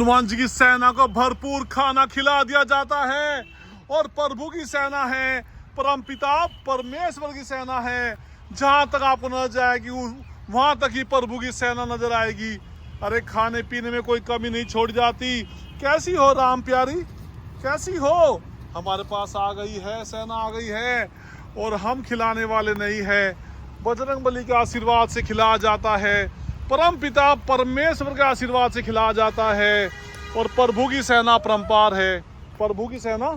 हनुमान जी की सेना को भरपूर खाना खिला दिया जाता है और प्रभु की सेना है, परमपिता परमेश्वर की सेना है। जहां तक आपको नजर जाएगी वहां तक ही प्रभु की सेना नजर आएगी। अरे खाने पीने में कोई कमी नहीं छोड़ जाती। कैसी हो राम प्यारी, कैसी हो? हमारे पास आ गई है, सेना आ गई है और हम खिलाने वाले नहीं है। बजरंग बली के आशीर्वाद से खिलाया जाता है, परम पिता परमेश्वर के आशीर्वाद से खिलाया जाता है और प्रभु की सेना परम्पार है। प्रभु की सेना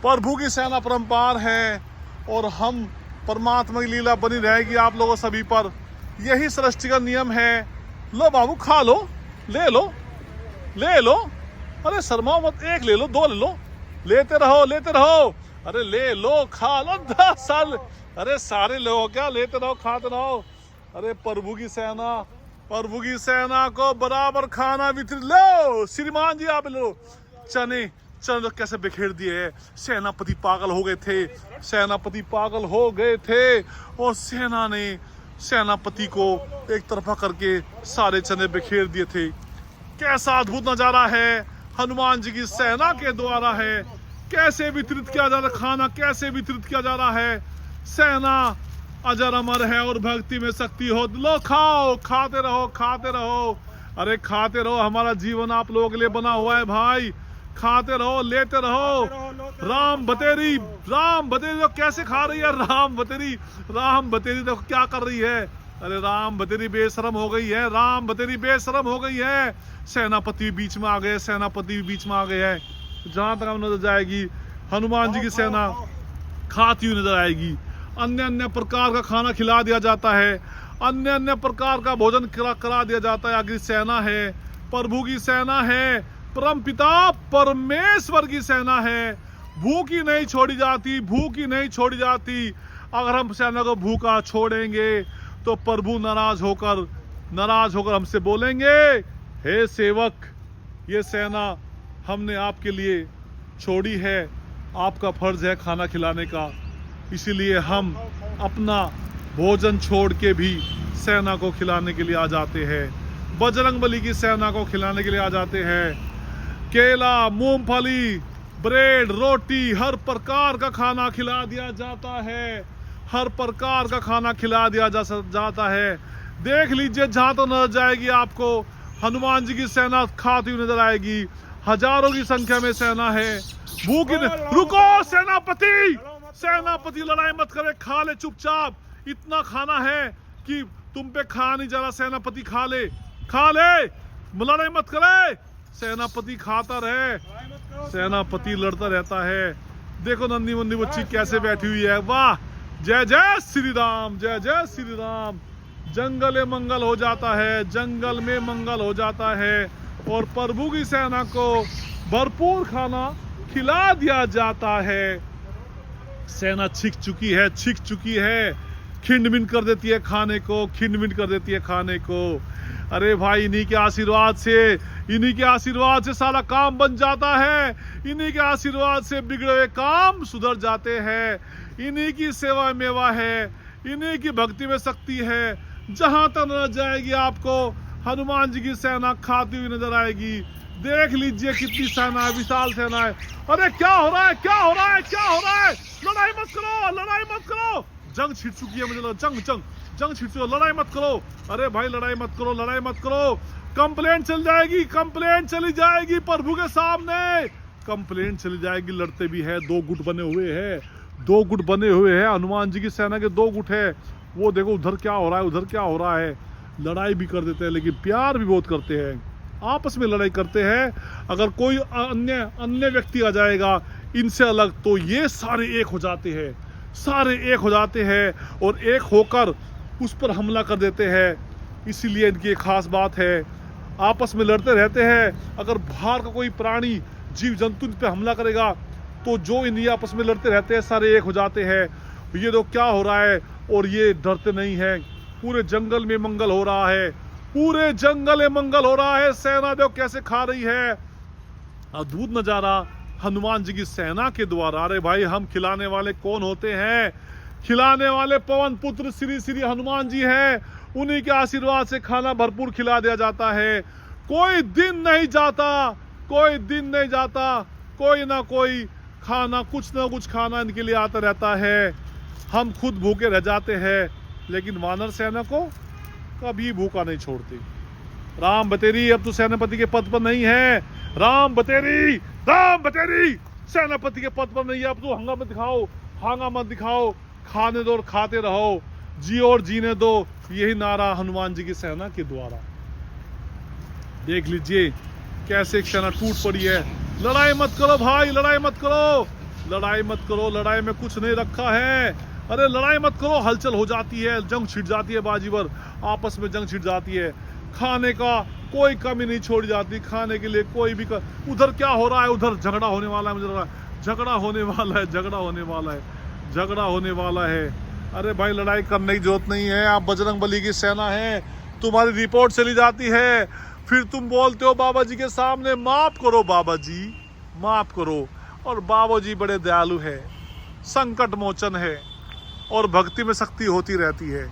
प्रभु की सेना परम्पार है और हम परमात्मा की लीला बनी रहेगी आप लोगों सभी पर। यही सृष्टि का नियम है। लो बाबू, खा लो, ले लो, ले लो। अरे शर्माओ मत, एक ले लो, दो ले लो, लेते रहो, लेते रहो। अरे ले लो, खा लो, 10 साल। अरे सारे लोग क्या, लेते रहो, खाते रहो। अरे प्रभु की सेना, प्रभु की सेना को बराबर खाना वितरित। लो श्रीमान जी, आप लो। चने चने कैसे बिखेर दिए है। सेनापति पागल हो गए थे, सेनापति पागल हो गए थे और सेना ने सेनापति को एक तरफा करके सारे चने बिखेर दिए थे। कैसा अद्भुत नजारा है, हनुमान जी की सेना के द्वारा है। कैसे वितरित किया जा रहा खाना, कैसे वितरित किया जा रहा है। सेना अजर अमर है और भक्ति में शक्ति हो। लो खाओ, खाते रहो, खाते रहो। अरे खाते रहो, हमारा जीवन आप लोगों के लिए बना हुआ है भाई। खाते रहो, लेते रहो। राम बतेरी, राम बतेरी तो कैसे खा रही है। राम बतेरी, राम बतेरी तो क्या कर रही है। अरे राम बतेरी बेशरम हो गई है, राम बतेरी बेशरम हो गई है। सेनापति बीच में आ गए, सेनापति बीच में आ गए हैं। जहां तक हम नजर जाएगी हनुमान जी की सेना खाती हुई नजर आएगी। अन्य अन्य प्रकार का खाना खिला दिया जाता है, अन्य अन्य प्रकार का भोजन करा दिया जाता है। आगे सेना है, प्रभु की सेना है, परम पिता परमेश्वर की सेना है। भूखी नहीं छोड़ी जाती, भूखी नहीं छोड़ी जाती। अगर हम सेना को भूखा छोड़ेंगे तो प्रभु नाराज होकर हमसे बोलेंगे, हे सेवक, ये सेना हमने आपके लिए छोड़ी है, आपका फर्ज है खाना खिलाने का। इसीलिए हम अपना भोजन छोड़ के भी सेना को खिलाने के लिए आ जाते हैं। बजरंग बली की सेना को खिलाने के लिए आ जाते हैं। केला, मूंगफली, ब्रेड, रोटी, हर प्रकार का खाना खिला दिया जाता है। हर प्रकार का खाना खिला दिया जाता है। देख लीजिए, जहां तो नजर जाएगी आपको हनुमान जी की सेना खाती हुई नजर आएगी। हजारों की संख्या में सेना है। भूखी रुको सेनापति, सेनापति लड़ाई मत करे, खा ले चुपचाप। इतना खाना है कि तुम पे खा नहीं जा रहा। सेनापति खा ले, खा ले, लड़ाई मत करे। सेनापति खाता रहे, सेनापति लड़ता रहता है। देखो नन्ही मुन्नी बच्ची कैसे बैठी हुई है। वाह, जय जय श्री राम, जय जय श्री राम। जंगल में मंगल हो जाता है, जंगल में मंगल हो जाता है और प्रभु की सेना को भरपूर खाना खिला दिया जाता है। सेना छिक चुकी है, खिंड-मिंड कर देती है खाने को, खिंड-मिंड कर देती है खाने को। अरे भाई, इन्हीं के आशीर्वाद से सारा काम बन जाता है। इन्हीं के आशीर्वाद से बिगड़े हुए काम सुधर जाते हैं। इन्हीं की सेवा मेवा है, इन्हीं की भक्ति में शक्ति है। जहां तक नजर जाएगी आपको हनुमान जी की सेना खाती हुई नजर आएगी। देख लीजिए कितनी सेना है, विशाल सेना है। अरे क्या हो रहा है, क्या हो रहा है, क्या हो रहा है। लड़ाई मत करो, लड़ाई मत करो। जंग छिड़ चुकी है, मुझे लगा जंग छिड़ चुकी है। लड़ाई मत करो। अरे भाई लड़ाई मत करो, लड़ाई मत करो। कंप्लेंट चल जाएगी, कंप्लेंट चली जाएगी प्रभु के सामने, कंप्लेंट चली जाएगी। लड़ते भी है, 2 गुट बने हुए हैं, 2 गुट बने हुए हैं। हनुमान जी की सेना के 2 गुट है। वो देखो उधर क्या हो रहा है, उधर क्या हो रहा है। लड़ाई भी कर देते हैं लेकिन प्यार भी बहुत करते हैं, आपस में लड़ाई करते हैं। अगर कोई अन्य व्यक्ति आ जाएगा इनसे अलग तो ये सारे एक हो जाते हैं, सारे एक हो जाते हैं और एक होकर उस पर हमला कर देते हैं। इसीलिए इनकी एक खास बात है, आपस में लड़ते रहते हैं। अगर बाहर का कोई प्राणी जीव जंतु इन पर हमला करेगा तो जो इन आपस में लड़ते रहते हैं सारे एक हो जाते हैं। ये तो क्या हो रहा है और ये डरते नहीं है। पूरे जंगल में मंगल हो रहा है, पूरे जंगल में मंगल हो रहा है। सेना देखो कैसे खा रही है। अद्भुत नजारा हनुमान जी की सेना के द्वारा। अरे भाई, हम खिलाने वाले कौन होते हैं? खिलाने वाले पवन पुत्र श्री श्री हनुमान जी हैं उन्हीं के आशीर्वाद से खाना भरपूर खिला दिया जाता है। कोई दिन नहीं जाता, कोई दिन नहीं जाता, कोई ना कोई खाना, कुछ ना कुछ खाना इनके लिए आता रहता है। हम खुद भूखे रह जाते हैं, लेकिन वानर सेना को कभी भूखा नहीं छोड़ती। राम बतेरी, अब तो सेनापति के पद पर नहीं है। राम बतेरी, राम बतेरी, सेनापति के पद पर नहीं है। अब तो हंगामा दिखाओ, हंगामा दिखाओ, खाने दो और खाते रहो, जियो और जीने दो। यही नारा हनुमान जी की सेना के द्वारा। देख लीजिए कैसे एक सेना टूट पड़ी है। लड़ाई मत करो भाई, लड़ाई मत करो, लड़ाई मत करो, लड़ाई में कुछ नहीं रखा है। अरे लड़ाई मत करो, हलचल हो जाती है, जंग छिड़ जाती है, बाजीवर आपस में जंग छिड़ जाती है। खाने का कोई कमी नहीं छोड़ी जाती, खाने के लिए कोई भी उधर क्या हो रहा है, उधर झगड़ा होने वाला है, मुझे लग रहा है झगड़ा होने वाला है, झगड़ा होने वाला है, झगड़ा होने वाला है। अरे भाई लड़ाई करने की जरूरत नहीं है, आप बजरंग बली की सेना है। तुम्हारी रिपोर्ट चली जाती है, फिर तुम बोलते हो बाबा जी के सामने माफ करो, बाबा जी माफ करो। और बाबा जी बड़े दयालु है, संकट मोचन है, और भक्ति में शक्ति होती रहती है।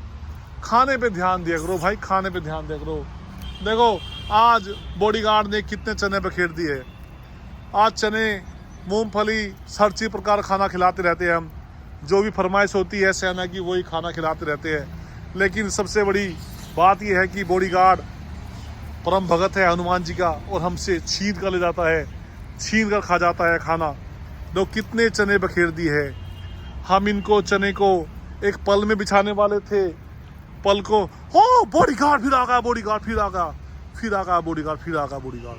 खाने पे ध्यान दिया करो भाई, खाने पे ध्यान दिया करो। देखो आज बॉडीगार्ड ने कितने चने बखेर दिए। आज चने, मूंगफली, हर चीज प्रकार खाना खिलाते रहते हैं हम। जो भी फरमाइश होती है सेना की वही खाना खिलाते रहते हैं। लेकिन सबसे बड़ी बात यह है कि बॉडीगार्ड परम भगत है हनुमान जी का, और हमसे छीन कर ले जाता है, छीन कर खा जाता है खाना। तो कितने चने बखेर दिए है। हम इनको चने को एक पल में बिछाने वाले थे, पल को हो बॉडीगार्ड फिर आ गया, बॉडीगार्ड फिर आ गया, फिर आ गया बॉडीगार्ड, फिर आ गया बॉडीगार्ड।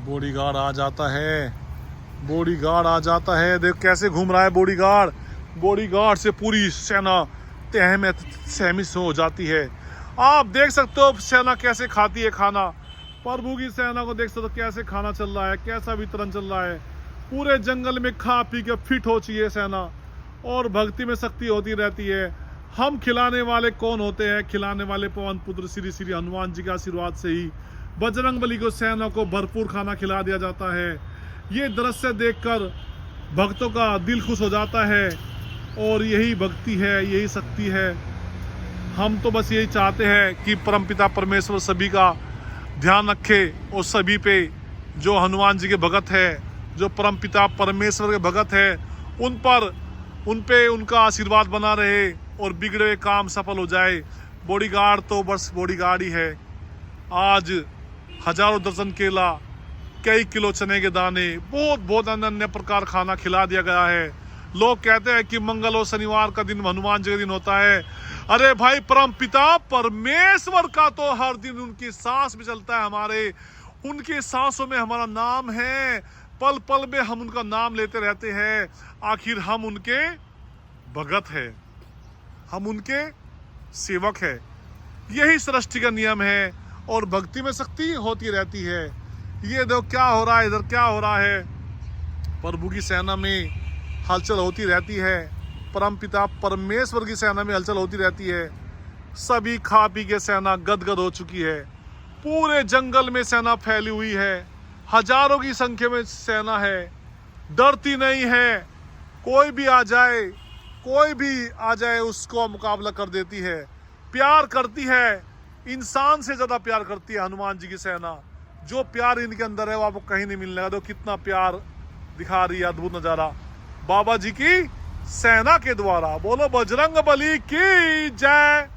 बॉडीगार्ड आ जाता है, बॉडीगार्ड आ जाता है। देख कैसे घूम रहा है बॉडीगार्ड। बॉडीगार्ड से पूरी सेना सहमी हो जाती है। आप देख सकते हो सेना कैसे खाती है खाना। प्रभु की सेना को देख सकते हो कैसे खाना चल रहा है, कैसा वितरण चल रहा है। पूरे जंगल में खा पी के फिट हो चाहिए सेना, और भक्ति में शक्ति होती रहती है। हम खिलाने वाले कौन होते हैं? खिलाने वाले पवन पुत्र श्री श्री हनुमान जी के आशीर्वाद से ही बजरंग बली को सेना को भरपूर खाना खिला दिया जाता है। ये दृश्य देखकर भक्तों का दिल खुश हो जाता है, और यही भक्ति है, यही शक्ति है। हम तो बस यही चाहते हैं कि परमपिता परमेश्वर सभी का ध्यान रखे, और सभी पे जो हनुमान जी के भगत है, जो परमपिता परमेश्वर के भगत है, उन पे उनका आशीर्वाद बना रहे, और बिगड़े हुए काम सफल हो जाए। बॉडीगार्ड तो बस बॉडीगार्ड ही है। आज हजारों दर्जन केला, कई किलो चने के दाने, बहुत बहुत अन्य प्रकार खाना खिला दिया गया है। लोग कहते हैं कि मंगल और शनिवार का दिन हनुमान जी का दिन होता है। अरे भाई परम पिता परमेश्वर का तो हर दिन उनकी सांस में चलता है, हमारे उनकी सांसों में हमारा नाम है। पल पल में हम उनका नाम लेते रहते हैं। आखिर हम उनके भगत है, हम उनके सेवक है। यही सृष्टि का नियम है, और भक्ति में शक्ति होती रहती है। ये देखो क्या हो रहा है, इधर क्या हो रहा है। प्रभु की सेना में हलचल होती रहती है, परमपिता परमेश्वर की सेना में हलचल होती रहती है। सभी खा पी के सेना गदगद हो चुकी है। पूरे जंगल में सेना फैली हुई है, हजारों की संख्या में सेना है, डरती नहीं है। कोई भी आ जाए, कोई भी आ जाए उसको मुकाबला कर देती है। प्यार करती है, इंसान से ज्यादा प्यार करती है हनुमान जी की सेना। जो प्यार इनके अंदर है वो आपको कहीं नहीं मिलने वाला। तो कितना प्यार दिखा रही है, अद्भुत नजारा बाबा जी की सेना के द्वारा। बोलो बजरंग बली की जय।